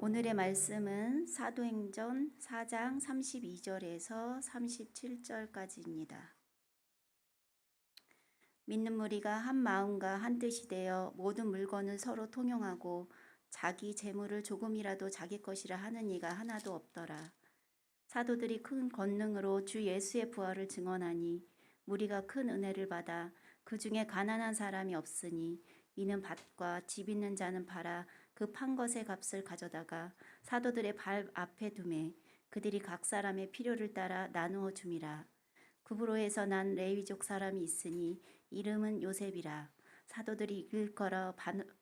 오늘의 말씀은 사도행전 4장 32절에서 37절까지입니다. 믿는 무리가 한 마음과 한 뜻이 되어 모든 물건을 서로 통용하고 자기 재물을 조금이라도 자기 것이라 하는 이가 하나도 없더라. 사도들이 큰 권능으로 주 예수의 부활을 증언하니 무리가 큰 은혜를 받아 그 중에 가난한 사람이 없으니 이는 밭과 집 있는 자는 팔아 그 판 것의 값을 가져다가 사도들의 발 앞에 두매 그들이 각 사람의 필요를 따라 나누어 줌이라. 구브로에서 난 레위족 사람이 있으니 이름은 요셉이라. 사도들이 일컬어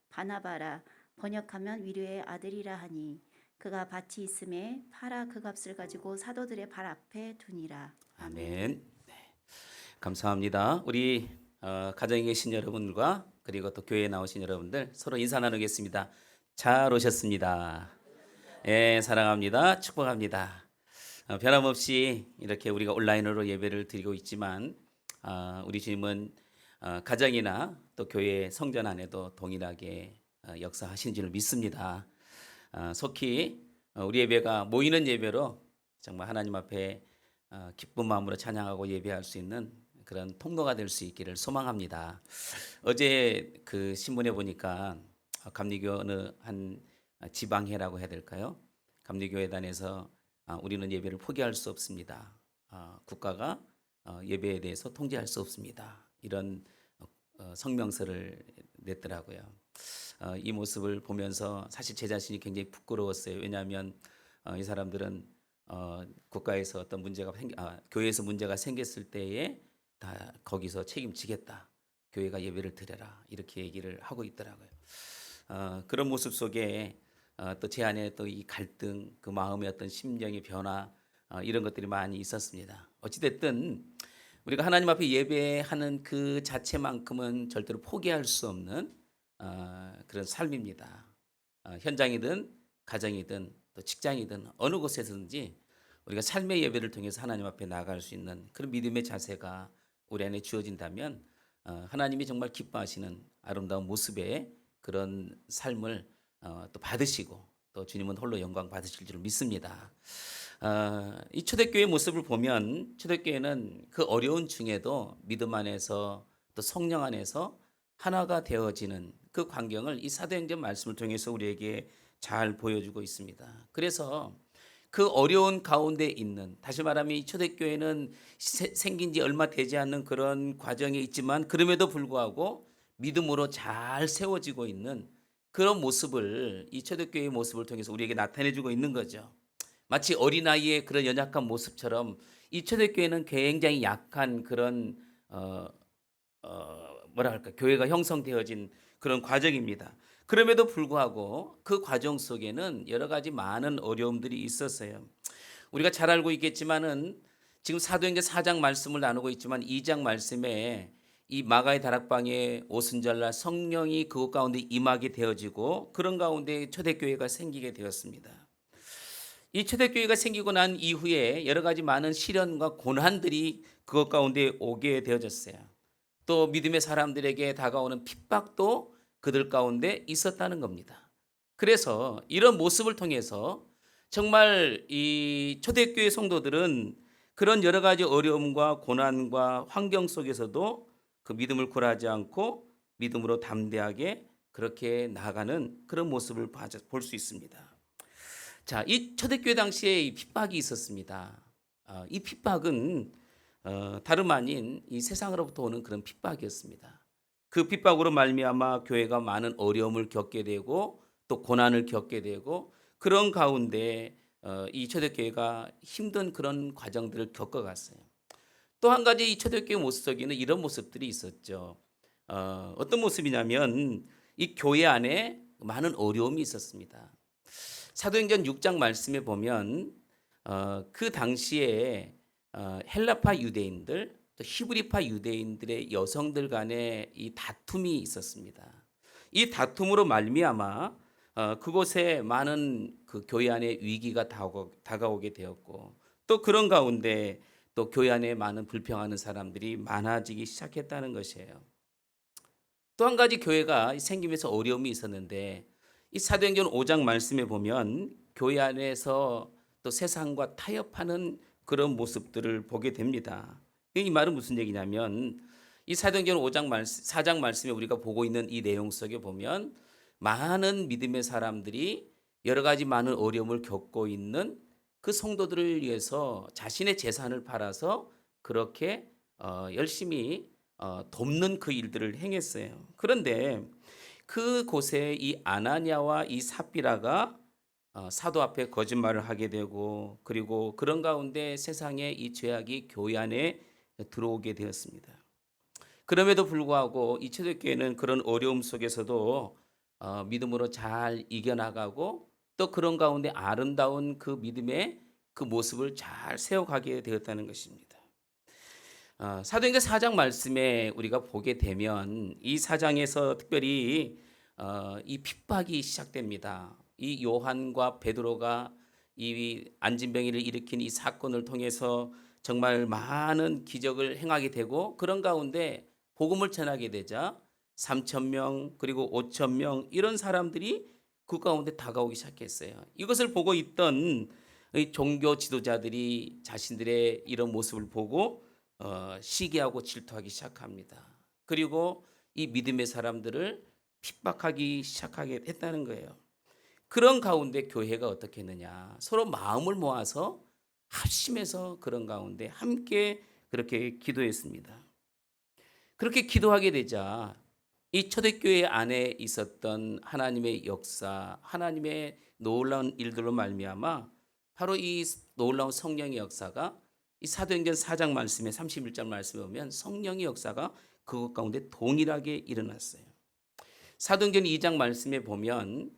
바나바라 번역하면 위로의 아들이라 하니 그가 밭이 있음에 팔아 그 값을 가지고 사도들의 발 앞에 두니라. 아멘. 네, 감사합니다. 우리 가정에 계신 여러분과 그리고 또 교회에 나오신 여러분들 서로 인사 나누겠습니다. 잘 오셨습니다. 예, 사랑합니다. 축복합니다. 변함없이 이렇게 우리가 온라인으로 예배를 드리고 있지만 우리 주님은 가정이나 또 교회 성전 안에도 동일하게 역사하신 줄 믿습니다. 속히 우리 예배가 모이는 예배로 정말 하나님 앞에 기쁜 마음으로 찬양하고 예배할 수 있는 그런 통로가 될 수 있기를 소망합니다. 어제 그 신문에 보니까 감리교 어느 한 지방회라고 해야 될까요? 감리교회단에서 우리는 예배를 포기할 수 없습니다. 국가가 예배에 대해서 통제할 수 없습니다. 이런 성명서를 냈더라고요. 이 모습을 보면서 사실 제 자신이 굉장히 부끄러웠어요. 왜냐하면 이 사람들은 국가에서 어떤 문제가 교회에서 문제가 생겼을 때에 다 거기서 책임지겠다. 교회가 예배를 드려라. 이렇게 얘기를 하고 있더라고요. 그런 모습 속에 또 제 안에 또 이 갈등, 그 마음의 어떤 심령의 변화 이런 것들이 많이 있었습니다. 어찌됐든 우리가 하나님 앞에 예배하는 그 자체만큼은 절대로 포기할 수 없는 그런 삶입니다. 현장이든 가정이든 또 직장이든 어느 곳에서든지 우리가 삶의 예배를 통해서 하나님 앞에 나아갈 수 있는 그런 믿음의 자세가 우리 안에 주어진다면 하나님이 정말 기뻐하시는 아름다운 모습의 그런 삶을 또 받으시고 또 주님은 홀로 영광 받으실 줄 믿습니다. 이 초대교회 모습을 보면 초대교회는 그 어려운 중에도 믿음 안에서 또 성령 안에서 하나가 되어지는 그 광경을 이 사도행전 말씀을 통해서 우리에게 잘 보여주고 있습니다. 그래서 그 어려운 가운데 있는, 다시 말하면 이 초대교회는 생긴 지 얼마 되지 않는 그런 과정에 있지만 그럼에도 불구하고 믿음으로 잘 세워지고 있는 그런 모습을 이 초대교회의 모습을 통해서 우리에게 나타내 주고 있는 거죠. 마치 어린아이의 그런 연약한 모습처럼 이 초대교회는 굉장히 약한 그런 뭐라 할까, 교회가 형성되어진 그런 과정입니다. 그럼에도 불구하고 그 과정 속에는 여러 가지 많은 어려움들이 있었어요. 우리가 잘 알고 있겠지만은 지금 사도행전 4장 말씀을 나누고 있지만 2장 말씀에 이 마가의 다락방에 오순절날 성령이 그곳 가운데 임하게 되어지고 그런 가운데 초대교회가 생기게 되었습니다. 이 초대교회가 생기고 난 이후에 여러 가지 많은 시련과 고난들이 그것 가운데 오게 되어졌어요. 또 믿음의 사람들에게 다가오는 핍박도 그들 가운데 있었다는 겁니다. 그래서 이런 모습을 통해서 정말 이 초대교회 성도들은 그런 여러 가지 어려움과 고난과 환경 속에서도 그 믿음을 굴하지 않고 믿음으로 담대하게 그렇게 나아가는 그런 모습을 볼 수 있습니다. 자, 이 초대교회 당시에 이 핍박이 있었습니다. 이 핍박은 다름 아닌 이 세상으로부터 오는 그런 핍박이었습니다. 그 핍박으로 말미암아 교회가 많은 어려움을 겪게 되고 또 고난을 겪게 되고 그런 가운데 이 초대교회가 힘든 그런 과정들을 겪어갔어요. 또 한 가지 이 초대교회 모습 속에는 이런 모습들이 있었죠. 어떤 모습이냐면 이 교회 안에 많은 어려움이 있었습니다. 사도행전 6장 말씀에 보면 그 당시에 헬라파 유대인들 또 히브리파 유대인들의 여성들 간의 이 다툼이 있었습니다. 이 다툼으로 말미암아 그곳에 많은 그 교회 안에 위기가 다가오게 되었고 또 그런 가운데 또 교회 안에 많은 불평하는 사람들이 많아지기 시작했다는 것이에요. 또 한 가지 교회가 생기면서 어려움이 있었는데 이 사도행전 5장 말씀에 보면 교회 안에서 또 세상과 타협하는 그런 모습들을 보게 됩니다. 이 말은 무슨 얘기냐면 이 사도행전 5장 말씀, 4장 말씀에 우리가 보고 있는 이 내용 속에 보면 많은 믿음의 사람들이 여러 가지 많은 어려움을 겪고 있는 그 성도들을 위해서 자신의 재산을 팔아서 그렇게 열심히 돕는 그 일들을 행했어요. 그런데 그곳에 이 아나니아와 이 삽비라가 사도 앞에 거짓말을 하게 되고 그리고 그런 가운데 세상의 이 죄악이 교회 안에 들어오게 되었습니다. 그럼에도 불구하고 이 초대교회는 그런 어려움 속에서도 믿음으로 잘 이겨나가고 또 그런 가운데 아름다운 그 믿음의 그 모습을 잘 세워가게 되었다는 것입니다. 사도행전 4장 말씀에 우리가 보게 되면 이 4장에서 특별히 이 핍박이 시작됩니다. 이 요한과 베드로가 이 안진병이를 일으킨 이 사건을 통해서 정말 많은 기적을 행하게 되고 그런 가운데 복음을 전하게 되자 3,000명 그리고 5,000명 이런 사람들이 그 가운데 다가오기 시작했어요. 이것을 보고 있던 이 종교 지도자들이 자신들의 이런 모습을 보고 시기하고 질투하기 시작합니다. 그리고 이 믿음의 사람들을 핍박하기 시작하게 했다는 거예요. 그런 가운데 교회가 어떻게 했느냐? 서로 마음을 모아서 합심해서 그런 가운데 함께 그렇게 기도했습니다. 그렇게 기도하게 되자 이 초대교회 안에 있었던 하나님의 역사, 하나님의 놀라운 일들로 말미암아 바로 이 놀라운 성령의 역사가 이 사도행전 4장 말씀에 31절 말씀에 보면 성령의 역사가 그것 가운데 동일하게 일어났어요. 사도행전 2장 말씀에 보면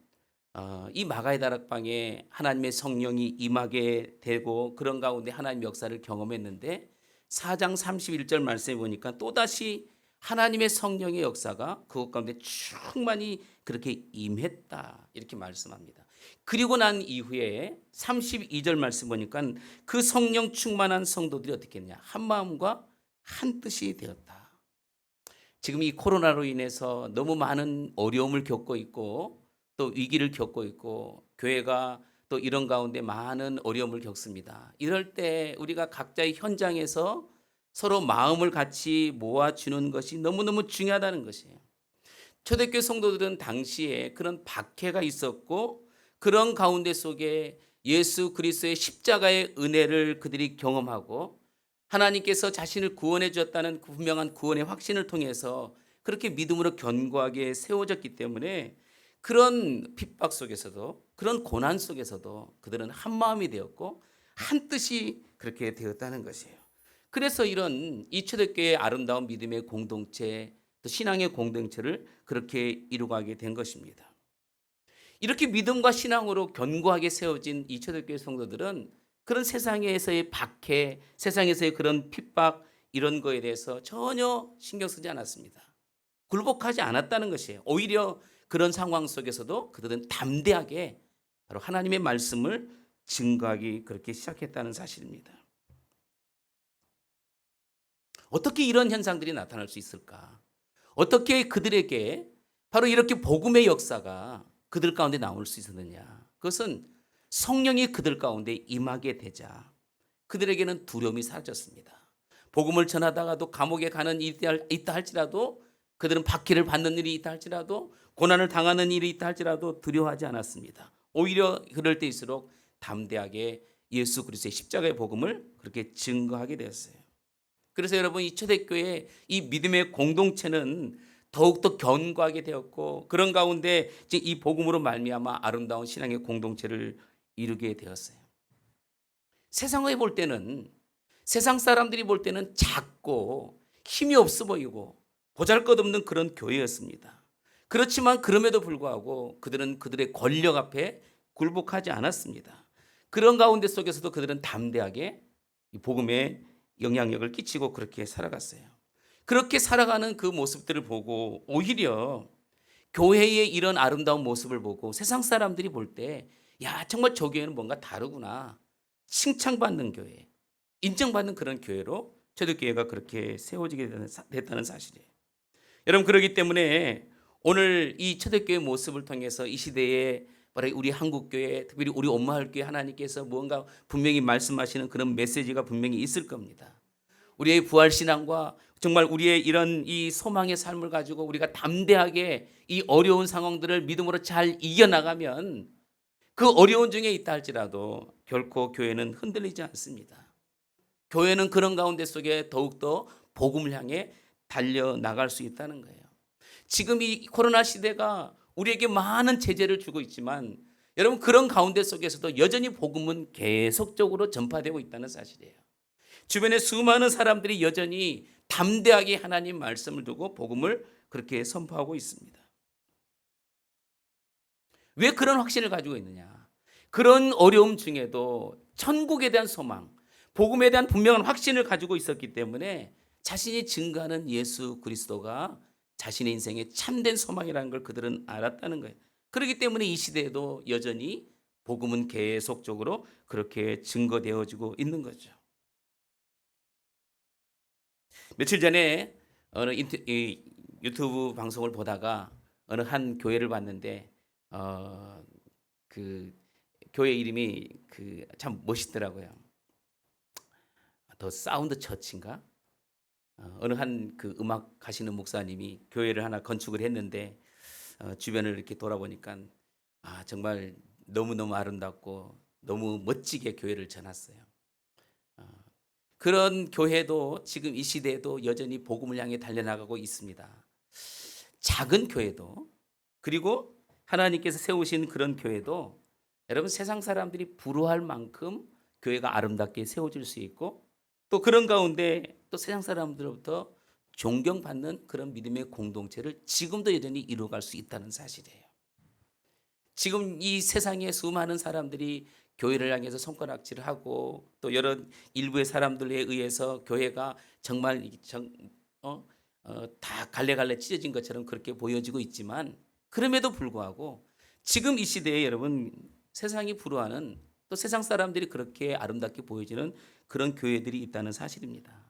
이 마가의 다락방에 하나님의 성령이 임하게 되고 그런 가운데 하나님의 역사를 경험했는데 4장 31절 말씀에 보니까 또다시 하나님의 성령의 역사가 그것 가운데 충만히 그렇게 임했다 이렇게 말씀합니다. 그리고 난 이후에 32절 말씀 보니까 그 성령 충만한 성도들이 어떻게 했냐? 한 마음과 한 뜻이 되었다. 지금 이 코로나로 인해서 너무 많은 어려움을 겪고 있고 또 위기를 겪고 있고 교회가 또 이런 가운데 많은 어려움을 겪습니다. 이럴 때 우리가 각자의 현장에서 서로 마음을 같이 모아주는 것이 너무너무 중요하다는 것이에요. 초대교회 성도들은 당시에 그런 박해가 있었고 그런 가운데 속에 예수 그리스도의 십자가의 은혜를 그들이 경험하고 하나님께서 자신을 구원해 주었다는 그 분명한 구원의 확신을 통해서 그렇게 믿음으로 견고하게 세워졌기 때문에 그런 핍박 속에서도 그런 고난 속에서도 그들은 한 마음이 되었고 한 뜻이 그렇게 되었다는 것이에요. 그래서 이런 이 초대교회의 아름다운 믿음의 공동체 또 신앙의 공동체를 그렇게 이루어가게 된 것입니다. 이렇게 믿음과 신앙으로 견고하게 세워진 이 초대교회 성도들은 그런 세상에서의 박해, 세상에서의 그런 핍박 이런 거에 대해서 전혀 신경 쓰지 않았습니다. 굴복하지 않았다는 것이에요. 오히려 그런 상황 속에서도 그들은 담대하게 바로 하나님의 말씀을 증거하기 그렇게 시작했다는 사실입니다. 어떻게 이런 현상들이 나타날 수 있을까? 어떻게 그들에게 바로 이렇게 복음의 역사가 그들 가운데 나올 수 있었느냐? 그것은 성령이 그들 가운데 임하게 되자 그들에게는 두려움이 사라졌습니다. 복음을 전하다가도 감옥에 가는 일이 있다 할지라도 그들은 박해를 받는 일이 있다 할지라도 고난을 당하는 일이 있다 할지라도 두려워하지 않았습니다. 오히려 그럴 때일수록 담대하게 예수 그리스도의 십자가의 복음을 그렇게 증거하게 되었어요. 그래서 여러분 이 초대교회 이 믿음의 공동체는 더욱더 견고하게 되었고 그런 가운데 이제 이 복음으로 말미암아 아름다운 신앙의 공동체를 이루게 되었어요. 세상에 볼 때는 세상 사람들이 볼 때는 작고 힘이 없어 보이고 보잘것없는 그런 교회였습니다. 그렇지만 그럼에도 불구하고 그들은 그들의 권력 앞에 굴복하지 않았습니다. 그런 가운데 속에서도 그들은 담대하게 이 복음의 영향력을 끼치고 그렇게 살아갔어요. 그렇게 살아가는 그 모습들을 보고 오히려 교회의 이런 아름다운 모습을 보고 세상 사람들이 볼 때 야, 정말 저 교회는 뭔가 다르구나. 칭찬받는 교회, 인정받는 그런 교회로 초대교회가 그렇게 세워지게 됐다는 사실이에요. 여러분 그렇기 때문에 오늘 이 초대교회 모습을 통해서 이 시대에 바로 우리 한국교회, 특별히 우리 온마을교회 하나님께서 무언가 분명히 말씀하시는 그런 메시지가 분명히 있을 겁니다. 우리의 부활신앙과 정말 우리의 이런 이 소망의 삶을 가지고 우리가 담대하게 이 어려운 상황들을 믿음으로 잘 이겨나가면 그 어려운 중에 있다 할지라도 결코 교회는 흔들리지 않습니다. 교회는 그런 가운데 속에 더욱더 복음을 향해 달려나갈 수 있다는 거예요. 지금 이 코로나 시대가 우리에게 많은 제재를 주고 있지만 여러분 그런 가운데 속에서도 여전히 복음은 계속적으로 전파되고 있다는 사실이에요. 주변에 수많은 사람들이 여전히 담대하게 하나님 말씀을 두고 복음을 그렇게 선포하고 있습니다. 왜 그런 확신을 가지고 있느냐? 그런 어려움 중에도 천국에 대한 소망, 복음에 대한 분명한 확신을 가지고 있었기 때문에 자신이 증거하는 예수 그리스도가 자신의 인생의 참된 소망이라는 걸 그들은 알았다는 거예요. 그렇기 때문에 이 시대에도 여전히 복음은 계속적으로 그렇게 증거되어지고 있는 거죠. 며칠 전에 어느 유튜브 방송을 보다가 어느 한 교회를 봤는데 그 교회 이름이 참 멋있더라고요. 더 사운드 처치인가? 어느 한 그 음악 하시는 목사님이 교회를 하나 건축을 했는데 주변을 이렇게 돌아보니까 정말 너무너무 아름답고 너무 멋지게 교회를 전했어요. 그런 교회도 지금 이 시대에도 여전히 복음을 향해 달려나가고 있습니다. 작은 교회도 그리고 하나님께서 세우신 그런 교회도 여러분 세상 사람들이 부러워할 만큼 교회가 아름답게 세워질 수 있고 또 그런 가운데 또 세상 사람들로부터 존경받는 그런 믿음의 공동체를 지금도 여전히 이루어갈 수 있다는 사실이에요. 지금 이 세상에 수많은 사람들이 교회를 향해서 손가락질을 하고 또 여러 일부의 사람들에 의해서 교회가 정말 다 갈래갈래 찢어진 것처럼 그렇게 보여지고 있지만 그럼에도 불구하고 지금 이 시대에 여러분 세상이 부러워하는 또 세상 사람들이 그렇게 아름답게 보여지는 그런 교회들이 있다는 사실입니다.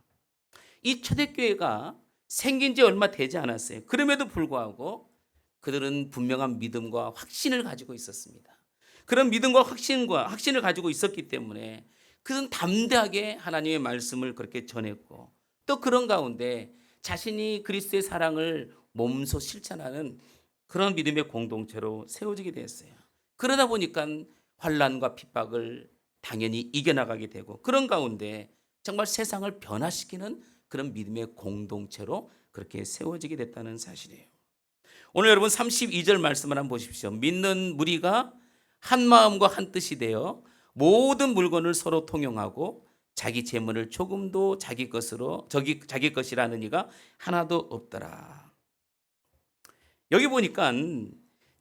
이 초대교회가 생긴 지 얼마 되지 않았어요. 그럼에도 불구하고 그들은 분명한 믿음과 확신을 가지고 있었습니다. 그런 믿음과 확신을 가지고 있었기 때문에 그들은 담대하게 하나님의 말씀을 그렇게 전했고 또 그런 가운데 자신이 그리스도의 사랑을 몸소 실천하는 그런 믿음의 공동체로 세워지게 됐어요. 그러다 보니까 환난과 핍박을 당연히 이겨나가게 되고 그런 가운데 정말 세상을 변화시키는 그런 믿음의 공동체로 그렇게 세워지게 됐다는 사실이에요. 오늘 여러분 32절 말씀을 한번 보십시오. 믿는 무리가 한 마음과 한 뜻이 되어 모든 물건을 서로 통용하고 자기 재물을 조금도 자기 것이라는 이가 하나도 없더라. 여기 보니까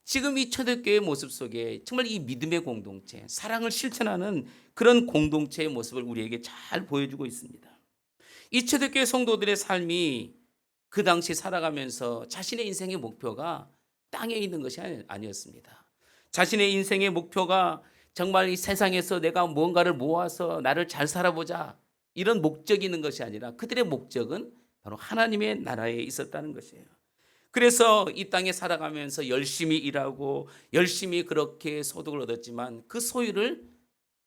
지금 이 초대교회의 모습 속에 정말 이 믿음의 공동체, 사랑을 실천하는 그런 공동체의 모습을 우리에게 잘 보여주고 있습니다. 이 초대교회 성도들의 삶이 그 당시 살아가면서 자신의 인생의 목표가 땅에 있는 것이 아니었습니다. 자신의 인생의 목표가 정말 이 세상에서 내가 무언가를 모아서 나를 잘 살아보자 이런 목적이 있는 것이 아니라 그들의 목적은 바로 하나님의 나라에 있었다는 것이에요. 그래서 이 땅에 살아가면서 열심히 일하고 열심히 그렇게 소득을 얻었지만 그 소유를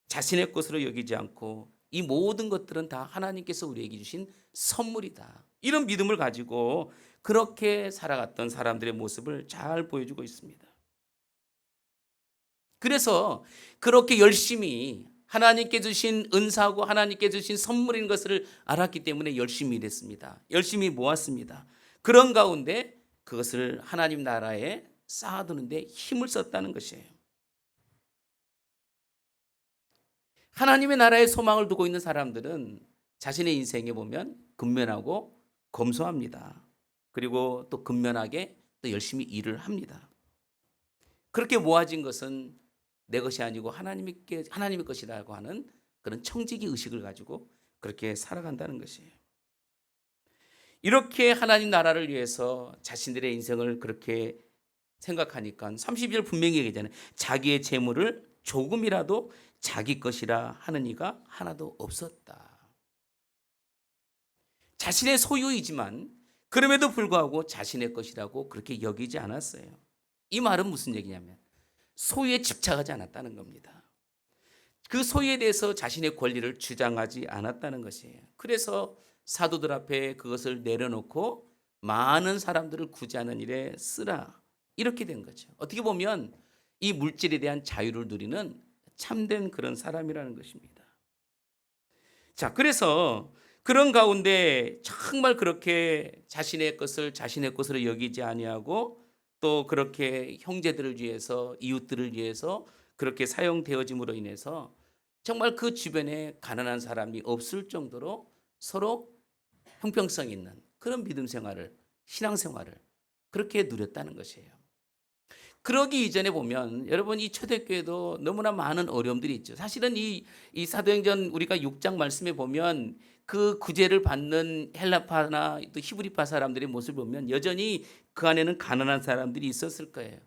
자신의 것으로 여기지 않고 이 모든 것들은 다 하나님께서 우리에게 주신 선물이다. 이런 믿음을 가지고 그렇게 살아갔던 사람들의 모습을 잘 보여주고 있습니다. 그래서 그렇게 열심히 하나님께 주신 은사고 하나님께 주신 선물인 것을 알았기 때문에 열심히 일했습니다. 열심히 모았습니다. 그런 가운데 그것을 하나님 나라에 쌓아두는데 힘을 썼다는 것이에요. 하나님의 나라에 소망을 두고 있는 사람들은 자신의 인생에 보면 근면하고 검소합니다. 그리고 또 근면하게 또 열심히 일을 합니다. 그렇게 모아진 것은 내 것이 아니고 하나님의 것이라고 하는 그런 청지기 의식을 가지고 그렇게 살아간다는 것이에요. 이렇게 하나님 나라를 위해서 자신들의 인생을 그렇게 생각하니까 32절 분명히 얘기하잖아요. 자기의 재물을 조금이라도 자기 것이라 하는 이가 하나도 없었다. 자신의 소유이지만 그럼에도 불구하고 자신의 것이라고 그렇게 여기지 않았어요. 이 말은 무슨 얘기냐면 소유에 집착하지 않았다는 겁니다. 그 소유에 대해서 자신의 권리를 주장하지 않았다는 것이에요. 그래서 사도들 앞에 그것을 내려놓고 많은 사람들을 구제하는 일에 쓰라. 이렇게 된 거죠. 어떻게 보면 이 물질에 대한 자유를 누리는 참된 그런 사람이라는 것입니다. 자, 그래서 그런 가운데 정말 그렇게 자신의 것을 자신의 것으로 여기지 아니하고 또 그렇게 형제들을 위해서 이웃들을 위해서 그렇게 사용되어짐으로 인해서 정말 그 주변에 가난한 사람이 없을 정도로 서로 형평성 있는 그런 믿음 생활을 신앙 생활을 그렇게 누렸다는 것이에요. 그러기 이전에 보면 여러분 이 초대교회도 너무나 많은 어려움들이 있죠. 사실은 이 사도행전 우리가 6장 말씀에 보면 그 구제를 받는 헬라파나 또 히브리파 사람들의 모습을 보면 여전히 그 안에는 가난한 사람들이 있었을 거예요.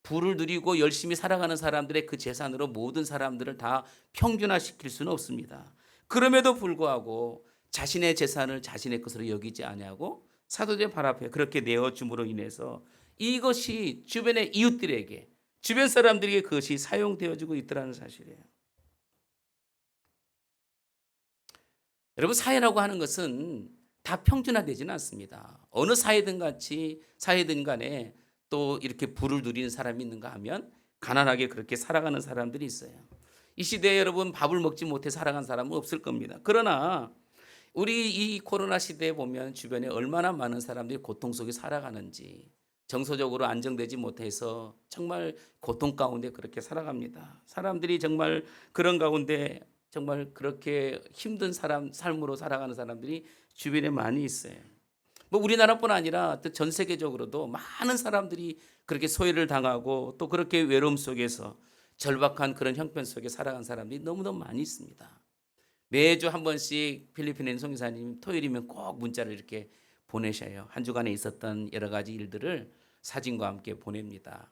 부를 누리고 열심히 살아가는 사람들의 그 재산으로 모든 사람들을 다 평균화시킬 수는 없습니다. 그럼에도 불구하고 자신의 재산을 자신의 것으로 여기지 아니하고 사도들 발 앞에 그렇게 내어줌으로 인해서 이것이 주변의 이웃들에게 주변 사람들에게 그것이 사용되어지고 있더라는 사실이에요. 여러분 사회라고 하는 것은 다 평준화되지는 않습니다. 어느 사회든 간에 또 이렇게 부를 누리는 사람이 있는가 하면 가난하게 그렇게 살아가는 사람들이 있어요. 이 시대에 여러분 밥을 먹지 못해 살아간 사람은 없을 겁니다. 그러나 우리 이 코로나 시대에 보면 주변에 얼마나 많은 사람들이 고통 속에 살아가는지 정서적으로 안정되지 못해서 정말 고통 가운데 그렇게 살아갑니다. 사람들이 정말 그런 가운데 정말 그렇게 힘든 삶으로 살아가는 사람들이 주변에 많이 있어요. 뭐 우리나라뿐 아니라 또 전 세계적으로도 많은 사람들이 그렇게 소외를 당하고 또 그렇게 외로움 속에서 절박한 그런 형편 속에 살아간 사람들이 너무너무 많이 있습니다. 매주 한 번씩 필리핀에 있는 송기사님 토요일이면 꼭 문자를 이렇게 보내셔요. 한 주간에 있었던 여러 가지 일들을 사진과 함께 보냅니다.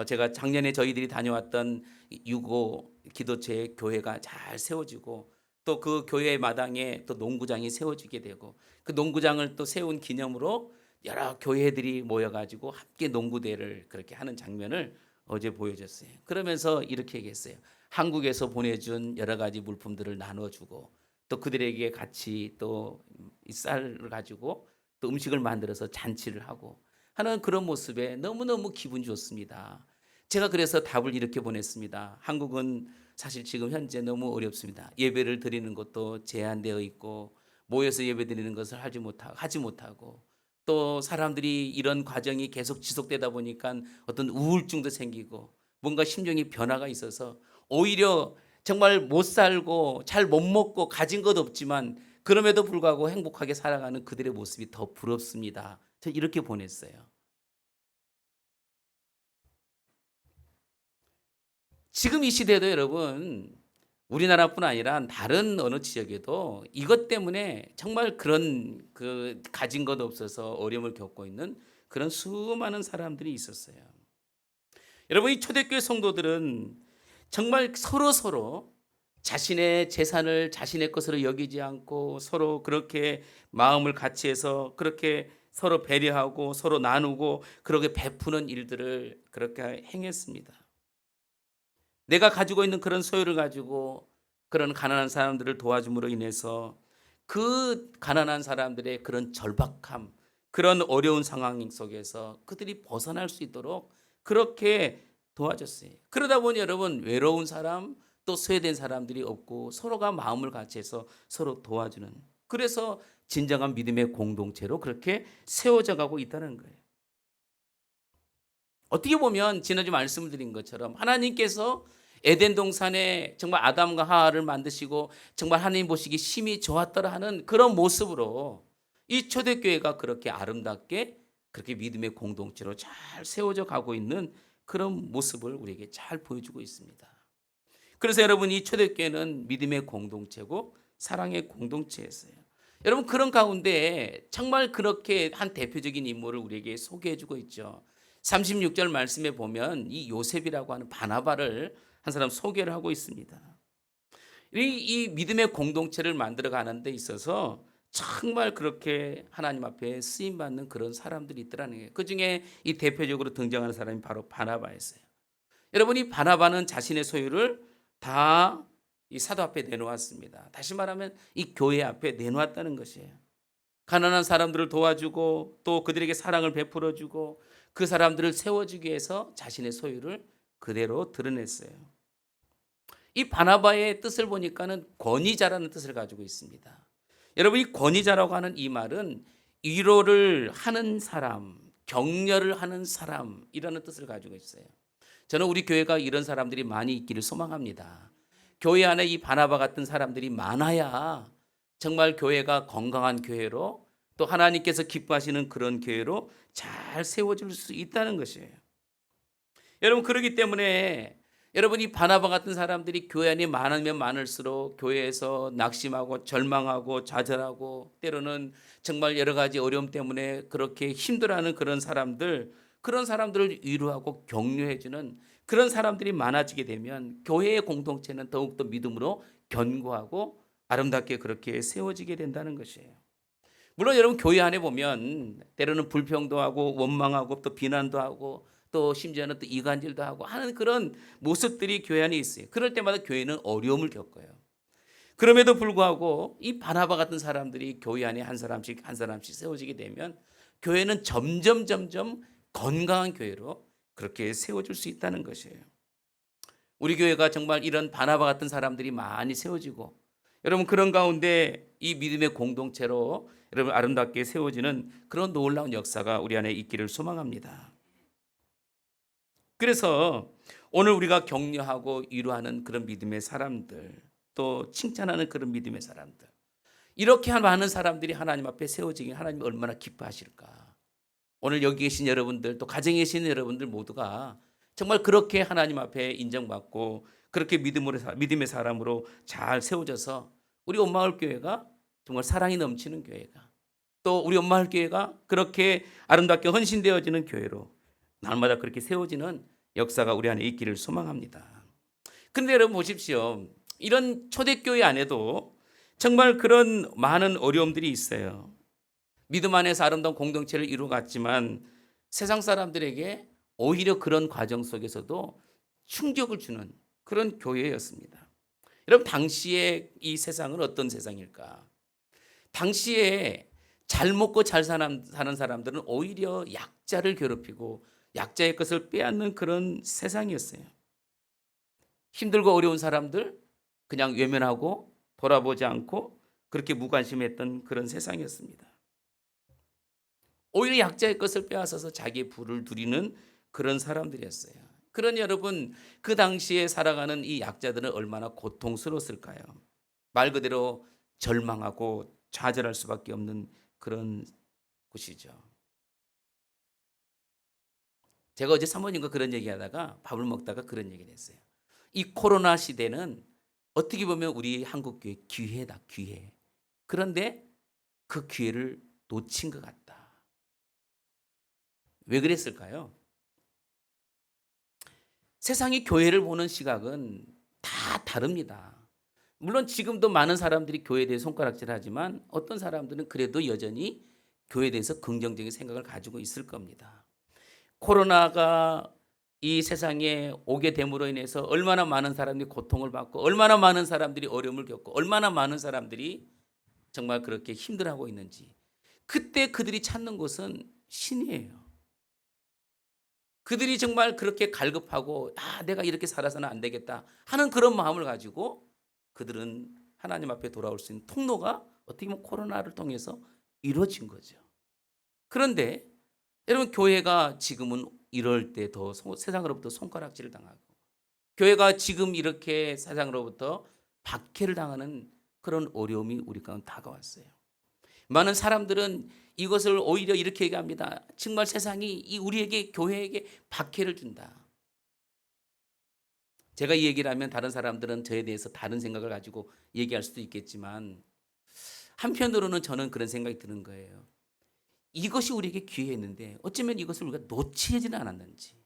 제가 작년에 저희들이 다녀왔던 유고 기도체 교회가 잘 세워지고 또 그 교회 마당에 또 농구장이 세워지게 되고 그 농구장을 또 세운 기념으로 여러 교회들이 모여가지고 함께 농구대회를 그렇게 하는 장면을 어제 보여줬어요. 그러면서 이렇게 얘기했어요. 한국에서 보내준 여러 가지 물품들을 나눠주고 또 그들에게 같이 또 이 쌀을 가지고 또 음식을 만들어서 잔치를 하고 하는 그런 모습에 너무너무 기분 좋습니다. 제가 그래서 답을 이렇게 보냈습니다. 한국은 사실 지금 현재 너무 어렵습니다. 예배를 드리는 것도 제한되어 있고 모여서 예배 드리는 것을 하지 못하고 또 사람들이 이런 과정이 계속 지속되다 보니까 어떤 우울증도 생기고 뭔가 심정이 변화가 있어서 오히려 정말 못 살고 잘 못 먹고 가진 것 없지만 그럼에도 불구하고 행복하게 살아가는 그들의 모습이 더 부럽습니다. 저 이렇게 보냈어요. 지금 이 시대도 여러분 우리나라뿐 아니라 다른 어느 지역에도 이것 때문에 정말 그런 그 가진 것 없어서 어려움을 겪고 있는 그런 수많은 사람들이 있었어요. 여러분 이 초대교회 성도들은 정말 서로 자신의 재산을 자신의 것으로 여기지 않고 서로 그렇게 마음을 같이 해서 그렇게 서로 배려하고 서로 나누고 그렇게 베푸는 일들을 그렇게 행했습니다. 내가 가지고 있는 그런 소유를 가지고 그런 가난한 사람들을 도와줌으로 인해서 그 가난한 사람들의 그런 절박함, 그런 어려운 상황 속에서 그들이 벗어날 수 있도록 그렇게 도와줬어요. 그러다 보니 여러분 외로운 사람 또 소외된 사람들이 없고 서로가 마음을 같이 해서 서로 도와주는 그래서 진정한 믿음의 공동체로 그렇게 세워져 가고 있다는 거예요. 어떻게 보면 지난주 말씀을 드린 것처럼 하나님께서 에덴 동산에 정말 아담과 하와를 만드시고 정말 하나님 보시기 심히 좋았더라 하는 그런 모습으로 이 초대교회가 그렇게 아름답게 그렇게 믿음의 공동체로 잘 세워져 가고 있는 그런 모습을 우리에게 잘 보여주고 있습니다. 그래서 여러분 이 초대교회는 믿음의 공동체고 사랑의 공동체였어요. 여러분 그런 가운데 정말 그렇게 한 대표적인 인물을 우리에게 소개해 주고 있죠. 36절 말씀에 보면 이 요셉이라고 하는 바나바를 한 사람 소개를 하고 있습니다. 이 믿음의 공동체를 만들어 가는 데 있어서 정말 그렇게 하나님 앞에 쓰임 받는 그런 사람들이 있더라는 거예요. 그중에 이 대표적으로 등장하는 사람이 바로 바나바였어요. 여러분, 이 바나바는 자신의 소유를 다 이 사도 앞에 내놓았습니다. 다시 말하면 이 교회 앞에 내놓았다는 것이에요. 가난한 사람들을 도와주고 또 그들에게 사랑을 베풀어 주고 그 사람들을 세워주기 위해서 자신의 소유를 그대로 드러냈어요. 이 바나바의 뜻을 보니까는 권위자라는 뜻을 가지고 있습니다. 여러분, 이 권위자라고 하는 이 말은 위로를 하는 사람, 격려를 하는 사람이라는 뜻을 가지고 있어요. 저는 우리 교회가 이런 사람들이 많이 있기를 소망합니다. 교회 안에 이 바나바 같은 사람들이 많아야 정말 교회가 건강한 교회로 또 하나님께서 기뻐하시는 그런 교회로 잘 세워질 수 있다는 것이에요. 여러분, 그렇기 때문에 여러분, 이 바나바 같은 사람들이 교회 안에 많으면 많을수록 교회에서 낙심하고 절망하고 좌절하고 때로는 정말 여러 가지 어려움 때문에 그렇게 힘들어하는 그런 사람들을 위로하고 격려해주는 그런 사람들이 많아지게 되면 교회의 공동체는 더욱더 믿음으로 견고하고 아름답게 그렇게 세워지게 된다는 것이에요. 물론 여러분, 교회 안에 보면 때로는 불평도 하고 원망하고 또 비난도 하고 또 심지어는 또 이간질도 하고 하는 그런 모습들이 교회 안에 있어요. 그럴 때마다 교회는 어려움을 겪어요. 그럼에도 불구하고 이 바나바 같은 사람들이 교회 안에 한 사람씩 한 사람씩 세워지게 되면 교회는 점점 건강한 교회로 그렇게 세워질 수 있다는 것이에요. 우리 교회가 정말 이런 바나바 같은 사람들이 많이 세워지고 여러분, 그런 가운데 이 믿음의 공동체로 여러분 아름답게 세워지는 그런 놀라운 역사가 우리 안에 있기를 소망합니다. 그래서 오늘 우리가 격려하고 위로하는 그런 믿음의 사람들, 또 칭찬하는 그런 믿음의 사람들, 이렇게 많은 사람들이 하나님 앞에 세워지긴 하나님 얼마나 기뻐하실까. 오늘 여기 계신 여러분들, 또 가정에 계신 여러분들 모두가 정말 그렇게 하나님 앞에 인정받고 그렇게 믿음의 사람으로 잘 세워져서 우리 온마을 교회가 정말 사랑이 넘치는 교회가, 또 우리 온마을 교회가 그렇게 아름답게 헌신되어지는 교회로 날마다 그렇게 세워지는 역사가 우리 안에 있기를 소망합니다. 그런데 여러분 보십시오. 이런 초대교회 안에도 정말 그런 많은 어려움들이 있어요. 믿음 안에서 아름다운 공동체를 이루어갔지만 세상 사람들에게 오히려 그런 과정 속에서도 충격을 주는 그런 교회였습니다. 여러분, 당시에 이 세상은 어떤 세상일까? 당시에 잘 먹고 잘 사는 사람들은 오히려 약자를 괴롭히고 약자의 것을 빼앗는 그런 세상이었어요. 힘들고 어려운 사람들 그냥 외면하고 돌아보지 않고 그렇게 무관심했던 그런 세상이었습니다. 오히려 약자의 것을 빼앗아서 자기의 부를 누리는 그런 사람들이었어요. 그러니 여러분, 그 당시에 살아가는 이 약자들은 얼마나 고통스러웠을까요? 말 그대로 절망하고 좌절할 수밖에 없는 그런 곳이죠. 제가 어제 사모님과 그런 얘기하다가 밥을 먹다가 그런 얘기를 했어요. 이 코로나 시대는 어떻게 보면 우리 한국교회 기회다, 기회. 그런데 그 기회를 놓친 것 같다. 왜 그랬을까요? 세상이 교회를 보는 시각은 다 다릅니다. 물론 지금도 많은 사람들이 교회에 대해 손가락질하지만 어떤 사람들은 그래도 여전히 교회에 대해서 긍정적인 생각을 가지고 있을 겁니다. 코로나가 이 세상에 오게 됨으로 인해서 얼마나 많은 사람들이 고통을 받고 얼마나 많은 사람들이 어려움을 겪고 얼마나 많은 사람들이 정말 그렇게 힘들어하고 있는지, 그때 그들이 찾는 곳은 신이에요. 그들이 정말 그렇게 갈급하고 내가 이렇게 살아서는 안 되겠다 하는 그런 마음을 가지고 그들은 하나님 앞에 돌아올 수 있는 통로가 어떻게 보면 코로나를 통해서 이루어진 거죠. 그런데 여러분, 교회가 지금은 이럴 때 더 세상으로부터 손가락질을 당하고 교회가 지금 이렇게 세상으로부터 박해를 당하는 그런 어려움이 우리 가운데 다가왔어요. 많은 사람들은 이것을 오히려 이렇게 얘기합니다. 정말 세상이 우리에게, 교회에게 박해를 준다. 제가 이 얘기를 하면 다른 사람들은 저에 대해서 다른 생각을 가지고 얘기할 수도 있겠지만 한편으로는 저는 그런 생각이 드는 거예요. 이것이 우리에게 기회였는데 어쩌면 이것을 우리가 놓치지는 않았는지,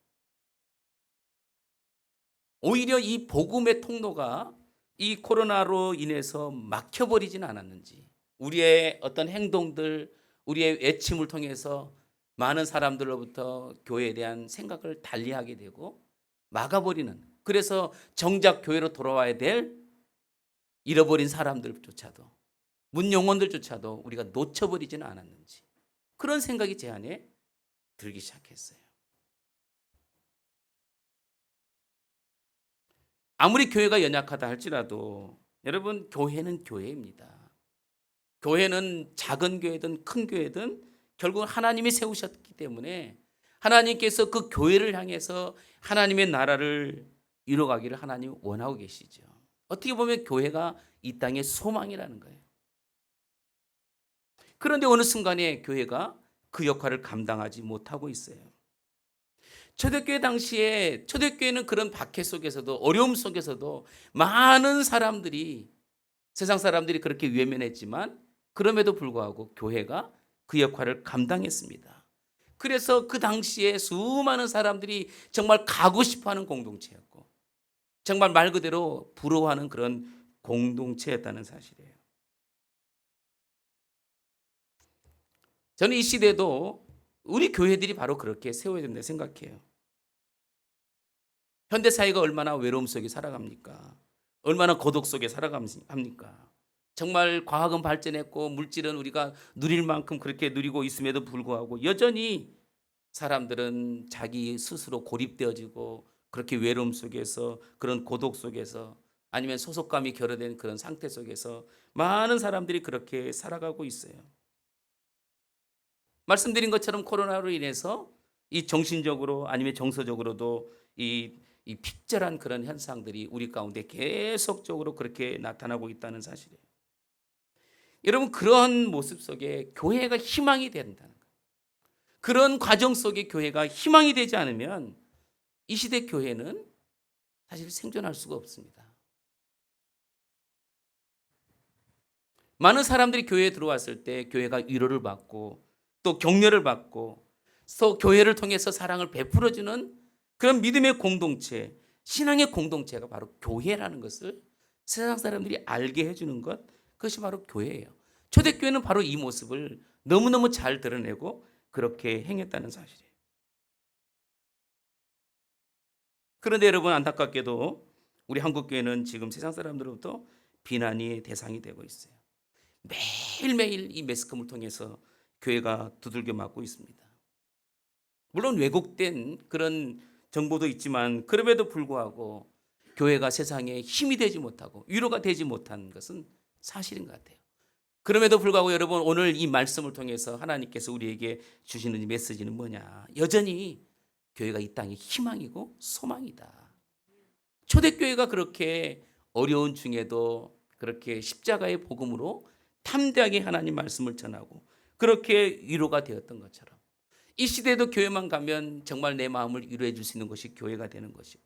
오히려 이 복음의 통로가 이 코로나로 인해서 막혀버리지는 않았는지 우리의 어떤 행동들, 우리의 외침을 통해서 많은 사람들로부터 교회에 대한 생각을 달리하게 되고 막아버리는, 그래서 정작 교회로 돌아와야 될 잃어버린 사람들조차도, 문 영혼들조차도 우리가 놓쳐버리지는 않았는지, 그런 생각이 제 안에 들기 시작했어요. 아무리 교회가 연약하다 할지라도 여러분, 교회는 교회입니다. 교회는 작은 교회든 큰 교회든 결국 하나님이 세우셨기 때문에 하나님께서 그 교회를 향해서 하나님의 나라를 이루어가기를 하나님 원하고 계시죠. 어떻게 보면 교회가 이 땅의 소망이라는 거예요. 그런데 어느 순간에 교회가 그 역할을 감당하지 못하고 있어요. 초대교회 당시에, 초대교회는 그런 박해 속에서도, 어려움 속에서도 많은 사람들이, 세상 사람들이 그렇게 외면했지만 그럼에도 불구하고 교회가 그 역할을 감당했습니다. 그래서 그 당시에 수많은 사람들이 정말 가고 싶어하는 공동체였고, 정말 말 그대로 부러워하는 그런 공동체였다는 사실이에요. 저는 이 시대도 우리 교회들이 바로 그렇게 세워야 된다고 생각해요. 현대 사회가 얼마나 외로움 속에 살아갑니까? 얼마나 고독 속에 살아갑니까? 정말 과학은 발전했고 물질은 우리가 누릴 만큼 그렇게 누리고 있음에도 불구하고 여전히 사람들은 자기 스스로 고립되어지고 그렇게 외로움 속에서, 그런 고독 속에서, 아니면 소속감이 결여된 그런 상태 속에서 많은 사람들이 그렇게 살아가고 있어요. 말씀드린 것처럼 코로나로 인해서 이 정신적으로 아니면 정서적으로도 이 핍절한 그런 현상들이 우리 가운데 계속적으로 그렇게 나타나고 있다는 사실이에요. 여러분, 그런 모습 속에 교회가 희망이 된다는 거예요. 그런 과정 속에 교회가 희망이 되지 않으면 이 시대 교회는 사실 생존할 수가 없습니다. 많은 사람들이 교회에 들어왔을 때 교회가 위로를 받고 또 격려를 받고 또 교회를 통해서 사랑을 베풀어주는 그런 믿음의 공동체, 신앙의 공동체가 바로 교회라는 것을 세상 사람들이 알게 해주는 것, 그것이 바로 교회예요. 초대교회는 바로 이 모습을 너무너무 잘 드러내고 그렇게 행했다는 사실이에요. 그런데 여러분, 안타깝게도 우리 한국교회는 지금 세상 사람들로부터 비난의 대상이 되고 있어요. 매일매일 이 매스컴을 통해서 교회가 두들겨 맞고 있습니다. 물론 왜곡된 그런 정보도 있지만 그럼에도 불구하고 교회가 세상에 힘이 되지 못하고 위로가 되지 못한 것은 사실인 것 같아요. 그럼에도 불구하고 여러분, 오늘 이 말씀을 통해서 하나님께서 우리에게 주시는 이 메시지는 뭐냐? 여전히 교회가 이 땅의 희망이고 소망이다. 초대교회가 그렇게 어려운 중에도 그렇게 십자가의 복음으로 담대하게 하나님 말씀을 전하고 그렇게 위로가 되었던 것처럼 이 시대에도 교회만 가면 정말 내 마음을 위로해 줄 수 있는 것이 교회가 되는 것이고,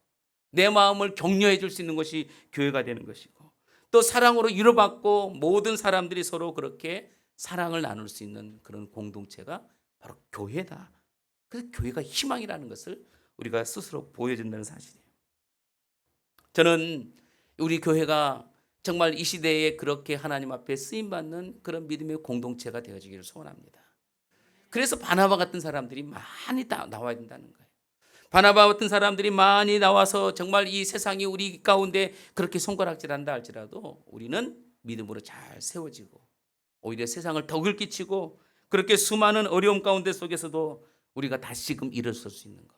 내 마음을 격려해 줄 수 있는 것이 교회가 되는 것이고, 또 사랑으로 위로받고 모든 사람들이 서로 그렇게 사랑을 나눌 수 있는 그런 공동체가 바로 교회다. 그래서 교회가 희망이라는 것을 우리가 스스로 보여준다는 사실이에요. 저는 우리 교회가 정말 이 시대에 그렇게 하나님 앞에 쓰임받는 그런 믿음의 공동체가 되어지기를 소원합니다. 그래서 바나바 같은 사람들이 많이 나와야 된다는 거예요. 바나바 같은 사람들이 많이 나와서 정말 이 세상이 우리 가운데 그렇게 손가락질한다 할지라도 우리는 믿음으로 잘 세워지고 오히려 세상을 덕을 끼치고 그렇게 수많은 어려움 가운데 속에서도 우리가 다시금 일어설 수 있는 것.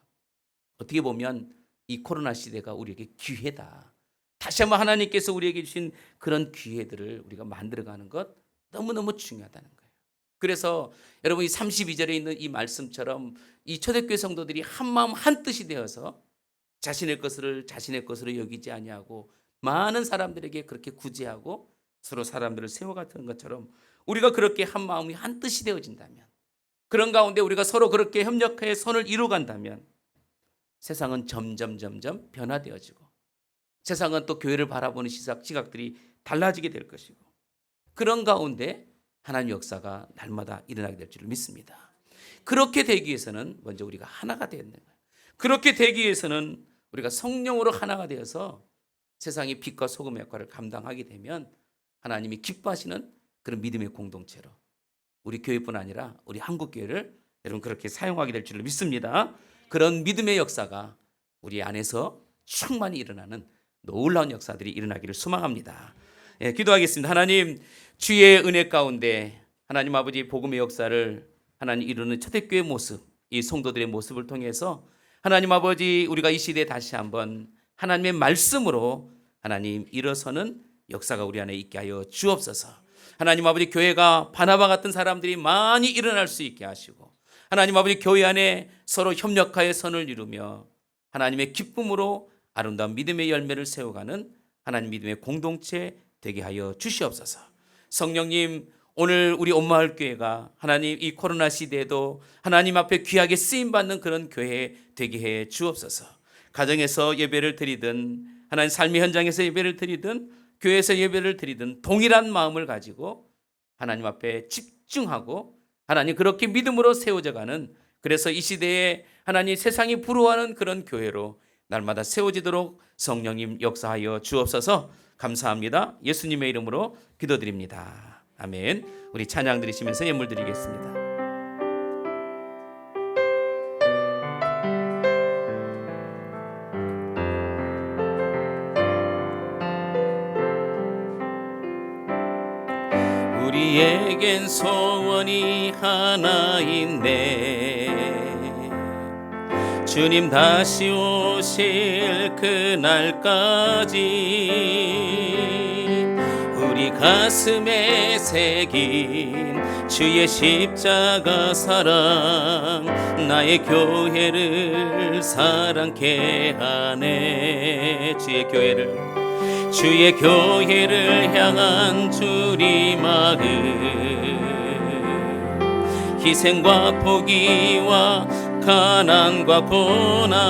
어떻게 보면 이 코로나 시대가 우리에게 기회다. 다시 한번 하나님께서 우리에게 주신 그런 기회들을 우리가 만들어가는 것 너무너무 중요하다는 거예요. 그래서 여러분, 이 32절에 있는 이 말씀처럼 이 초대교회 성도들이 한마음 한뜻이 되어서 자신의 것으로 여기지 아니하고 많은 사람들에게 그렇게 구제하고 서로 사람들을 세워가는 것처럼 우리가 그렇게 한마음이 한뜻이 되어진다면, 그런 가운데 우리가 서로 그렇게 협력해 선을 이루어간다면 세상은 점점 변화되어지고 세상은 또 교회를 바라보는 시각들이 달라지게 될 것이고, 그런 가운데 하나님의 역사가 날마다 일어나게 될 줄 믿습니다. 그렇게 되기 위해서는 먼저 우리가 하나가 되어야 되는 거예요. 그렇게 되기 위해서는 우리가 성령으로 하나가 되어서 세상의 빛과 소금의 역할을 감당하게 되면 하나님이 기뻐하시는 그런 믿음의 공동체로 우리 교회뿐 아니라 우리 한국 교회를 여러분 그렇게 사용하게 될 줄을 믿습니다. 그런 믿음의 역사가 우리 안에서 충만히 일어나는 놀라운 역사들이 일어나기를 소망합니다. 예, 기도하겠습니다. 하나님, 주의 은혜 가운데 하나님 아버지 복음의 역사를 하나님 이루는 초대교회 모습, 이 성도들의 모습을 통해서 하나님 아버지 우리가 이 시대에 다시 한번 하나님의 말씀으로 하나님 일어서는 역사가 우리 안에 있게 하여 주옵소서. 하나님 아버지 교회가 바나바 같은 사람들이 많이 일어날 수 있게 하시고 하나님 아버지 교회 안에 서로 협력하여 선을 이루며 하나님의 기쁨으로 아름다운 믿음의 열매를 세워가는 하나님 믿음의 공동체 되게 하여 주시옵소서. 성령님, 오늘 우리 온마을 교회가 하나님 이 코로나 시대에도 하나님 앞에 귀하게 쓰임받는 그런 교회 되게 해 주옵소서. 가정에서 예배를 드리든 하나님 삶의 현장에서 예배를 드리든 교회에서 예배를 드리든 동일한 마음을 가지고 하나님 앞에 집중하고 하나님 그렇게 믿음으로 세워져가는, 그래서 이 시대에 하나님 세상이 부러워하는 그런 교회로 날마다 세워지도록 성령님 역사하여 주옵소서. 감사합니다. 예수님의 이름으로 기도드립니다. 아멘. 우리 찬양 드리시면서 예물 드리겠습니다. 우리에겐 소원이 하나 있네. 주님 다시 오실 그날까지 우리 가슴에 새긴 주의 십자가 사랑, 나의 교회를 사랑케 하네. 주의 교회를 향한 주리 마음, 희생과 포기와 가난과 고난,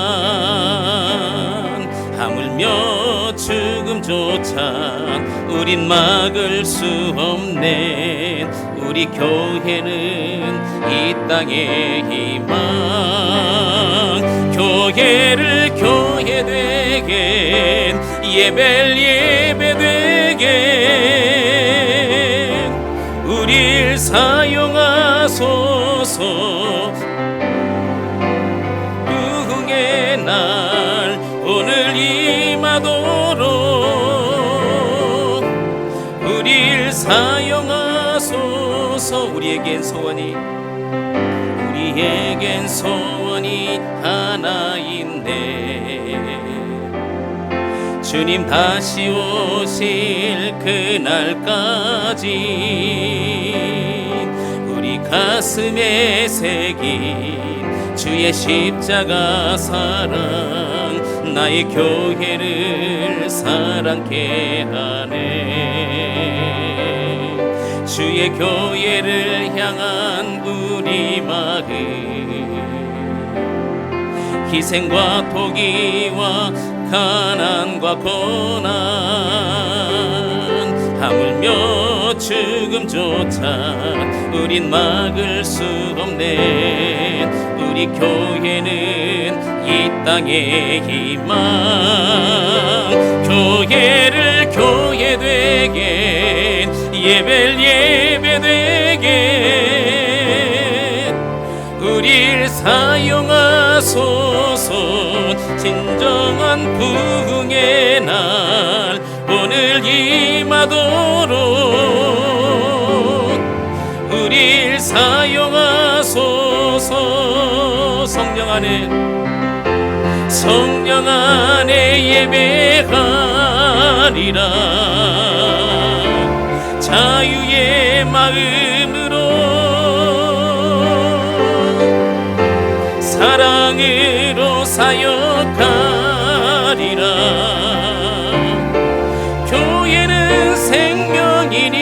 하물며 죽음조차 우린 막을 수 없네. 우리 교회는 이 땅의 희망, 교회를 교회 되게, 예배를 예배 되게 우릴 사용하소서. 부흥의 날 오늘 임하도록 우릴 사용하소서. 우리에겐 소원이 하나 있네. 주님 다시 오실 그날까지 우리 가슴에 새긴 주의 십자가 사랑, 나의 교회를 사랑케 하네. 주의 교회를 향한 우리 마음, 희생과 포기와 가난과 고난, 하물며 죽음조차 우린 막을 수 없네. 우리 교회는 이 땅의 희망, 교회를 교회 되게, 예배를 예배 되게 우릴 사용하소서. 진정한 부흥의 날 오늘 임하도록 우릴 사용하소서. 성령 안에 예배하리라. 자유의 마음으로 사랑으로 사역하리라. 교회는 생명이니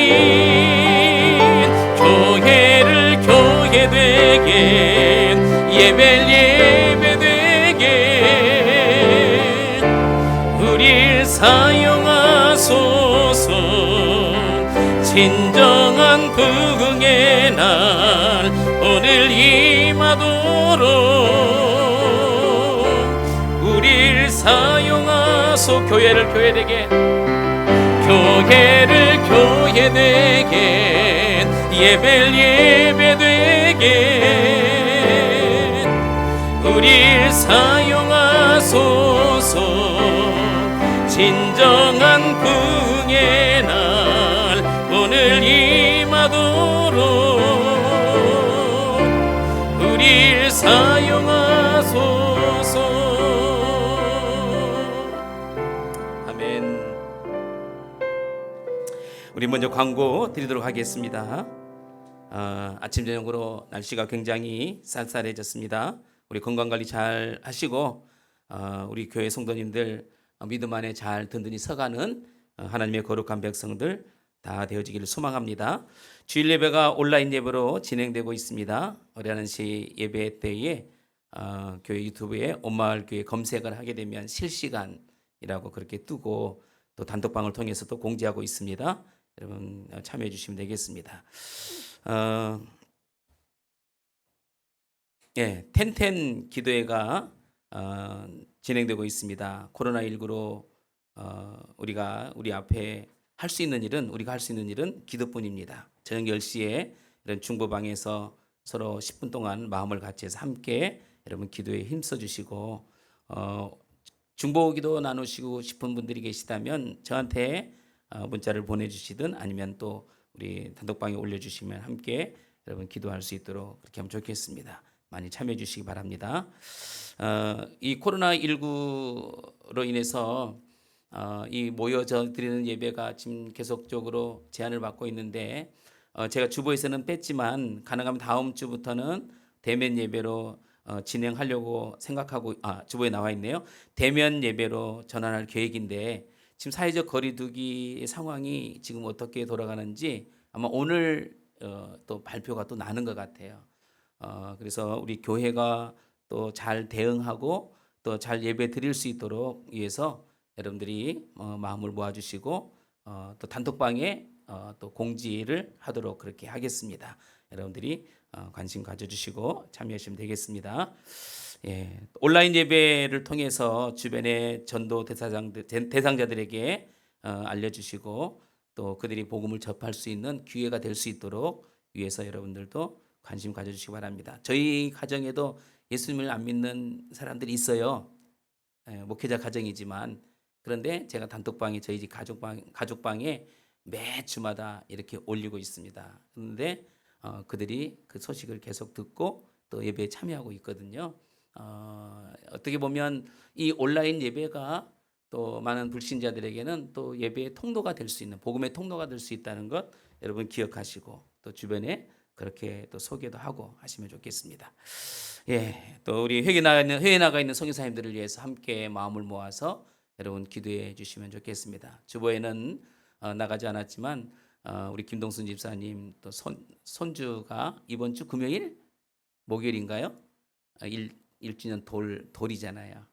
교회를 교회 되게, 예배를 예배 되게 우릴 사용하소서. 진정한 부흥의 날 오늘 임하도록 우릴 사용하소. 교회를 교회 되게, 교회를 교회되게 예배를 예배되게 우릴 사용하소서. 진정한 긍의 날 오늘 임하도록 우릴 사용하소서. 아멘. 우리 먼저 광고 드리도록 하겠습니다. 아침 저녁으로 날씨가 굉장히 쌀쌀해졌습니다. 우리 건강관리 잘 하시고 우리 교회 성도님들 믿음 안에 잘 든든히 서가는 하나님의 거룩한 백성들 다 되어지기를 소망합니다. 주일 예배가 온라인 예배로 진행되고 있습니다. 어린아시 예배 때에 교회 유튜브에 온마을교회 검색을 하게 되면 실시간이라고 그렇게 뜨고 또 단톡방을 통해서도 공지하고 있습니다. 여러분 참여해 주시면 되겠습니다. 텐텐 기도회가 진행되고 있습니다. 코로나19로 우리가 우리 앞에 할 수 있는 일은 우리가 할 수 있는 일은 기도뿐입니다. 저녁 10시에 이런 중보방에서 서로 10분 동안 마음을 같이 해서 함께 여러분 기도에 힘써 주시고 중보기도 나누시고 싶은 분들이 계시다면 저한테 문자를 보내주시든 아니면 또 우리 단톡방에 올려주시면 함께 여러분 기도할 수 있도록 그렇게 하면 좋겠습니다. 많이 참여해 주시기 바랍니다. 이 코로나19로 인해서 이 모여져 드리는 예배가 지금 계속적으로 제한을 받고 있는데 제가 주보에서는 뺐지만 가능하면 다음 주부터는 대면 예배로 진행하려고 생각하고 주보에 나와 있네요. 대면 예배로 전환할 계획인데 지금 사회적 거리두기 상황이 지금 어떻게 돌아가는지 아마 오늘 또 발표가 또 나는 것 같아요. 그래서 우리 교회가 또 잘 대응하고 또 잘 예배 드릴 수 있도록 위해서 여러분들이 마음을 모아주시고 또 단톡방에 또 공지를 하도록 그렇게 하겠습니다. 여러분들이 관심 가져주시고 참여하시면 되겠습니다. 예, 온라인 예배를 통해서 주변의 전도 대상자들에게 알려주시고 또 그들이 복음을 접할 수 있는 기회가 될 수 있도록 위해서 여러분들도 관심 가져주시기 바랍니다. 저희 가정에도 예수님을 안 믿는 사람들이 있어요. 목회자 가정이지만 그런데 제가 단톡방에 저희 집 가족방에 매 주마다 이렇게 올리고 있습니다. 그런데 그들이 그 소식을 계속 듣고 또 예배에 참여하고 있거든요. 어떻게 보면 이 온라인 예배가 또 많은 불신자들에게는 또 예배의 통로가 될 수 있는 복음의 통로가 될 수 있다는 것 여러분 기억하시고 또 주변에 그렇게 또 소개도 하고 하시면 좋겠습니다. 예, 또 우리 회에 나가 있는 선교사님들을 위해서 함께 마음을 모아서 여러분 기도해 주시면 좋겠습니다. 주보에는 나가지 않았지만 우리 김동순 집사님 또 손주가 이번 주 금요일 목요일인가요? 1주년 돌이잖아요.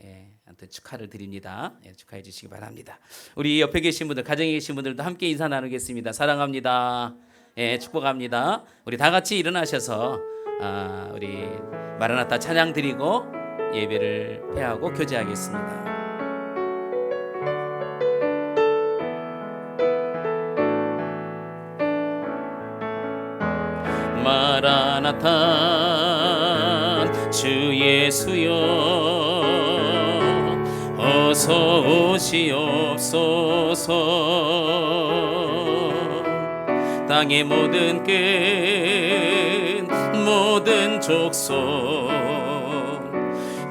예, 아무튼 축하를 드립니다. 예, 축하해 주시기 바랍니다. 우리 옆에 계신 분들, 가정에 계신 분들도 함께 인사 나누겠습니다. 사랑합니다. 예, 축복합니다. 우리 다 같이 일어나셔서 우리 마라나타 찬양 드리고 예배를 폐하고 교제하겠습니다. 마라나타 주 예수여 어서 오시옵소서. 땅의 모든 끝 모든 족속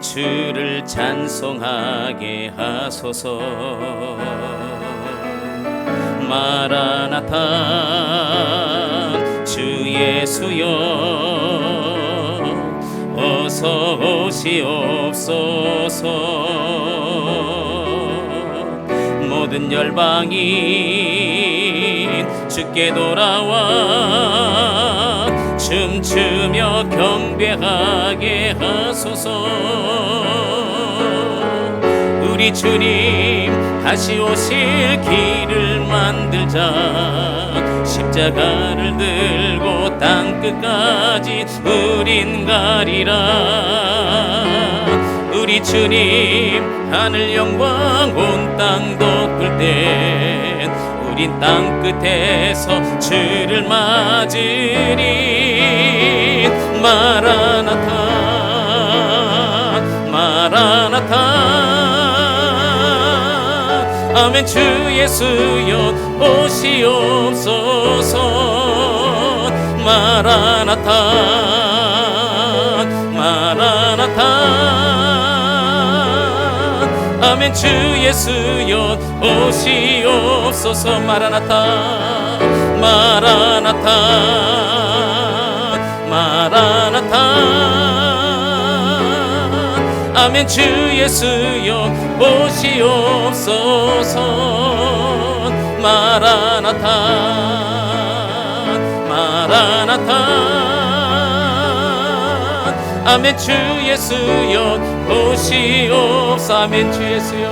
주를 찬송하게 하소서. 마라나타 주 예수여 어서 오시옵소서. 모든 열방이 주께 돌아와 춤추며 경배하게 하소서. 우리 주님 다시 오실 길을 만들자. 십자가를 들고 땅끝까지 우린 가리라. 우리 주님 하늘 영광 온 땅 덮을 때 우린 땅끝에서 주를 맞으리. 마라나타 마라나타. 아멘. 주 예수여 오시옵소서. 마라나타 마라나타. 아멘. 주 예수여 오시옵소서. 마라나타 마라나타 마라나타. 아멘. 주 예수여 오시옵소서. 마라나타 마라나타. 아멘. 주 예수여 오시옵소서. 아멘. 주 예수여.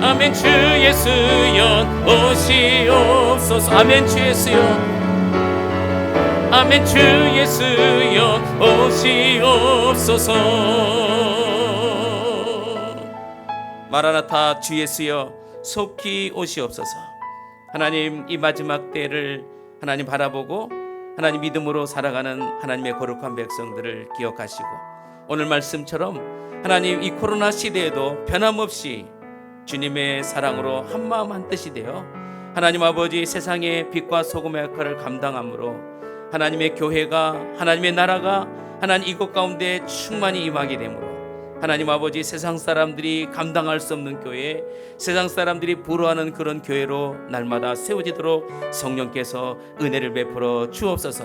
아멘. 주 예수여 오시옵소서. 아멘. 주 예수여. 아멘. 주 예수여 오시옵소서. 마라나타. 주 예수여 속히 오시옵소서. 하나님, 이 마지막 때를 하나님 바라보고 하나님 믿음으로 살아가는 하나님의 거룩한 백성들을 기억하시고, 오늘 말씀처럼 하나님 이 코로나 시대에도 변함없이 주님의 사랑으로 한마음 한뜻이 되어 하나님 아버지 세상의 빛과 소금의 역할을 감당함으로 하나님의 교회가, 하나님의 나라가 하나님 이곳 가운데 충만히 임하게 되므로 하나님 아버지 세상 사람들이 감당할 수 없는 교회, 세상 사람들이 부러워하는 그런 교회로 날마다 세워지도록 성령께서 은혜를 베풀어 주옵소서.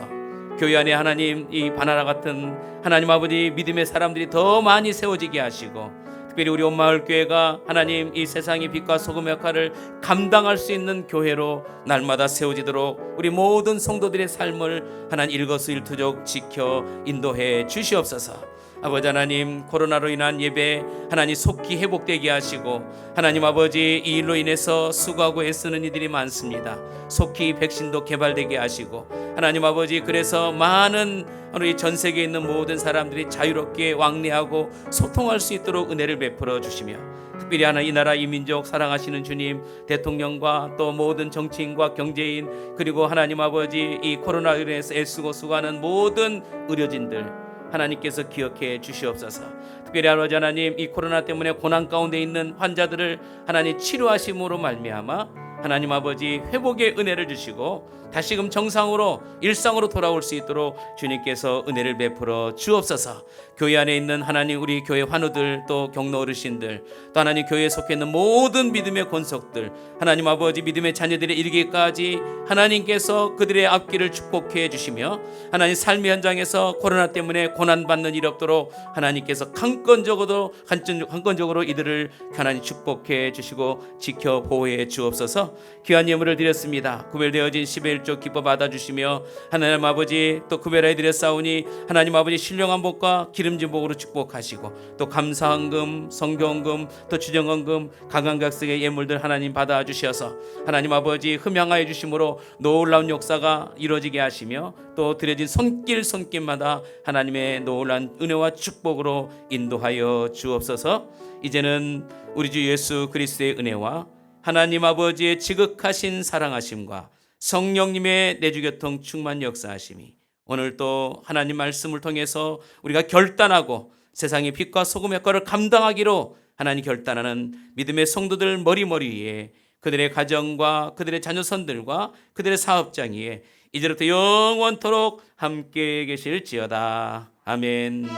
교회 안에 하나님 이 바나나 같은 하나님 아버지 믿음의 사람들이 더 많이 세워지게 하시고, 특별히 우리 온마을교회가 하나님 이 세상의 빛과 소금의 역할을 감당할 수 있는 교회로 날마다 세워지도록 우리 모든 성도들의 삶을 하나님 일거수일투족 지켜 인도해 주시옵소서. 아버지 하나님, 코로나로 인한 예배 하나님 속히 회복되게 하시고, 하나님 아버지 이 일로 인해서 수고하고 애쓰는 이들이 많습니다. 속히 백신도 개발되게 하시고, 하나님 아버지 그래서 많은 우리 전 세계에 있는 모든 사람들이 자유롭게 왕래하고 소통할 수 있도록 은혜를 베풀어 주시며, 특별히 하나 이 나라 이 민족 사랑하시는 주님, 대통령과 또 모든 정치인과 경제인, 그리고 하나님 아버지 이 코로나로 인해서 애쓰고 수고하는 모든 의료진들 하나님께서 기억해 주시옵소서. 특별히 아버지 하나님 이 코로나 때문에 고난 가운데 있는 환자들을 하나님 치료하심으로 말미암아 하나님 아버지 회복의 은혜를 주시고 다시금 정상으로 일상으로 돌아올 수 있도록 주님께서 은혜를 베풀어 주옵소서. 교회 안에 있는 하나님 우리 교회 환우들, 또 경로 어르신들, 또 하나님 교회에 속해 있는 모든 믿음의 권속들, 하나님 아버지 믿음의 자녀들의 이르기까지 하나님께서 그들의 앞길을 축복해 주시며, 하나님 삶의 현장에서 코로나 때문에 고난받는 일이 없도록 하나님께서 한건적으로 이들을 하나님 축복해 주시고 지켜 보호해 주옵소서. 귀한 예물을 드렸습니다. 구별되어진 11조 기뻐 받아주시며, 하나님 아버지 또 구별해 드렸사오니 하나님 아버지 신령한 복과 기름진 복으로 축복하시고, 또 감사헌금, 성경헌금, 또 주정헌금, 각양각색의 예물들 하나님 받아주셔서 하나님 아버지 흠양하여 주심으로 놀라운 역사가 이루어지게 하시며, 또 드려진 손길마다 하나님의 놀라운 은혜와 축복으로 인도하여 주옵소서. 이제는 우리 주 예수 그리스도의 은혜와 하나님 아버지의 지극하신 사랑하심과 성령님의 내주교통 충만 역사하심이 오늘 또 하나님 말씀을 통해서 우리가 결단하고 세상의 빛과 소금의 역할을 감당하기로 하나님 결단하는 믿음의 성도들 머리 위에, 그들의 가정과 그들의 자녀선들과 그들의 사업장 위에 이제부터 영원토록 함께 계실지어다. 아멘.